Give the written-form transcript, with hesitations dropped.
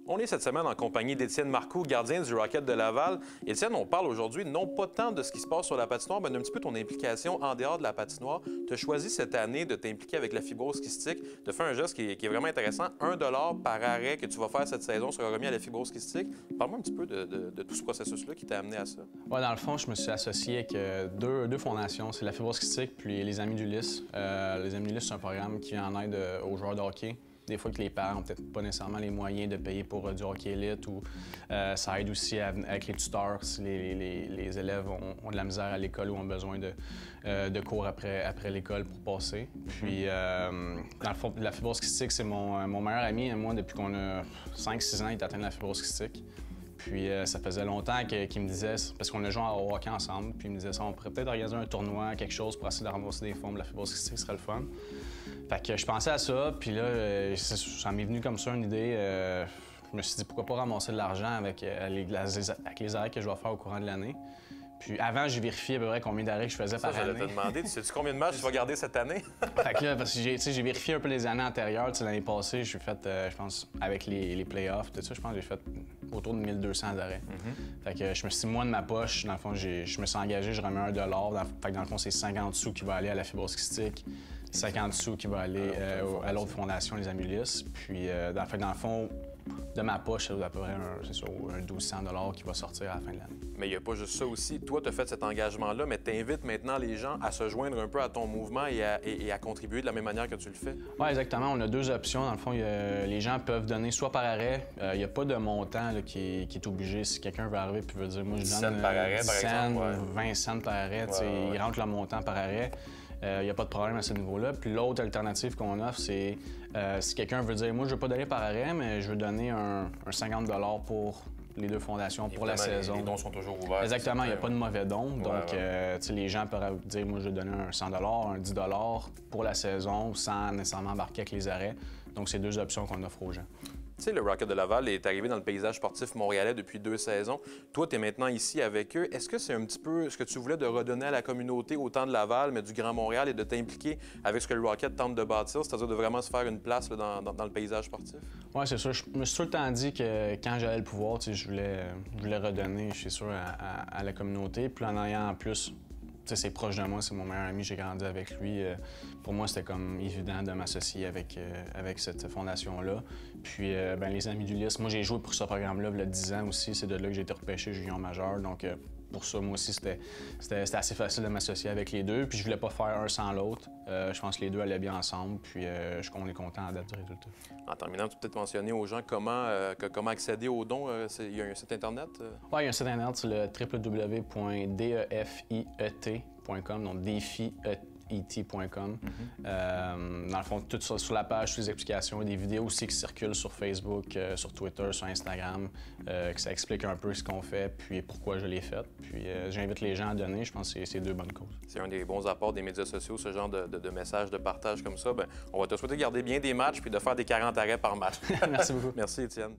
On est cette semaine en compagnie d'Étienne Marcoux, gardien du Rocket de Laval. Étienne, on parle aujourd'hui non pas tant de ce qui se passe sur la patinoire, mais un petit peu ton implication en dehors de la patinoire. Tu as choisi cette année de t'impliquer avec la fibrose kystique, de faire un geste qui est vraiment intéressant, 1 $ par arrêt que tu vas faire cette saison sera remis à la fibrose kystique. Parle-moi un petit peu de tout ce processus-là qui t'a amené à ça. Ouais, dans le fond, je me suis associé avec deux fondations. C'est la fibrose kystique puis les Amis d'Ulysse. Les Amis d'Ulysse, c'est un programme qui vient en aide aux joueurs de hockey. Des fois que les parents n'ont peut-être pas nécessairement les moyens de payer pour du hockey élite ou ça aide aussi avec les tuteurs si les élèves ont de la misère à l'école ou ont besoin de cours après l'école pour passer. Puis, dans le fond, la fibrose kystique, c'est mon meilleur ami. Moi, depuis qu'on a 5-6 ans, il est atteint de la fibrose kystique. Puis ça faisait longtemps qu'il me disait, parce qu'on a joué au hockey ensemble, puis il me disait ça, on pourrait peut-être organiser un tournoi, quelque chose pour essayer de ramasser des fonds de la fibrose kystique, ce serait le fun. Fait que je pensais à ça, puis là, ça m'est venu comme ça une idée. Je me suis dit pourquoi pas ramasser de l'argent avec les arrêts que je vais faire au courant de l'année. Puis avant, j'ai vérifié à peu près combien d'arrêts que je faisais par année. J'allais te demander, tu sais-tu combien de matchs tu vas garder cette année? Fait que là, parce que j'ai vérifié un peu les années antérieures. L'année passée, j'ai fait, je pense, avec les playoffs, tout ça, je pense que j'ai fait autour de 1200 arrêts. Fait que je me suis dit, moi, de ma poche, dans le fond, je me suis engagé, je remets 1 $. Fait que dans le fond, c'est 50 sous qui va aller à la fibrose kystique, 50 sous qui va aller à l'autre fondation, les Amulis. Puis, dans le fond, de ma poche, c'est à peu près un 1200 $ qui va sortir à la fin de l'année. Mais il n'y a pas juste ça aussi. Toi, tu as fait cet engagement-là, mais tu invites maintenant les gens à se joindre un peu à ton mouvement et à contribuer de la même manière que tu le fais. Oui, exactement. On a deux options. Dans le fond, les gens peuvent donner soit par arrêt. Il n'y a pas de montant là, qui est obligé. Si quelqu'un veut arriver et veut dire, moi, je donne 10 cents par arrêt, 10 par exemple, ouais. 20 cents par arrêt, ils rentrent le montant par arrêt. Il n'y a pas de problème à ce niveau-là. Puis l'autre alternative qu'on offre, c'est si quelqu'un veut dire, moi, je ne veux pas donner par arrêt, mais je veux donner un 50 $ pour les deux fondations pour la saison. Les dons sont toujours ouverts. Exactement, il n'y a pas de mauvais dons. Donc, les gens peuvent dire, moi, je veux donner un 100 $, un 10 $ pour la saison sans nécessairement embarquer avec les arrêts. Donc, c'est deux options qu'on offre aux gens. Tu sais, le Rocket de Laval est arrivé dans le paysage sportif montréalais depuis 2 saisons. Toi, tu es maintenant ici avec eux. Est-ce que c'est un petit peu ce que tu voulais de redonner à la communauté, autant de Laval, mais du Grand Montréal, et de t'impliquer avec ce que le Rocket tente de bâtir, c'est-à-dire de vraiment se faire une place là, dans le paysage sportif? Oui, c'est sûr. Je me suis tout le temps dit que quand j'avais le pouvoir, je voulais redonner, je suis sûr, à la communauté. Puis en ayant en plus, c'est proche de moi, c'est mon meilleur ami, j'ai grandi avec lui. Pour moi, c'était comme évident de m'associer avec cette fondation-là. Puis, les Amis d'Ulysse, moi, j'ai joué pour ce programme-là il y a 10 ans aussi. C'est de là que j'ai été repêché junior majeur. Donc, pour ça, moi aussi, c'était assez facile de m'associer avec les deux. Puis, je voulais pas faire un sans l'autre. Je pense que les deux allaient bien ensemble. Puis, on est content à date du résultat. En terminant, tu peux peut-être mentionner aux gens comment accéder aux dons. Il y a un site Internet? Oui, il y a un site Internet, c'est le www.defiet.com, donc defiet.com. Dans le fond, tout ça sur la page, toutes les explications, il y a des vidéos aussi qui circulent sur Facebook, sur Twitter, sur Instagram, que ça explique un peu ce qu'on fait, puis pourquoi je l'ai fait. Puis j'invite les gens à donner, je pense que c'est deux bonnes causes. C'est un des bons apports des médias sociaux, ce genre de messages, de partage comme ça. Bien, on va te souhaiter de garder bien des matchs puis de faire des 40 arrêts par match. Merci beaucoup. Merci, Étienne.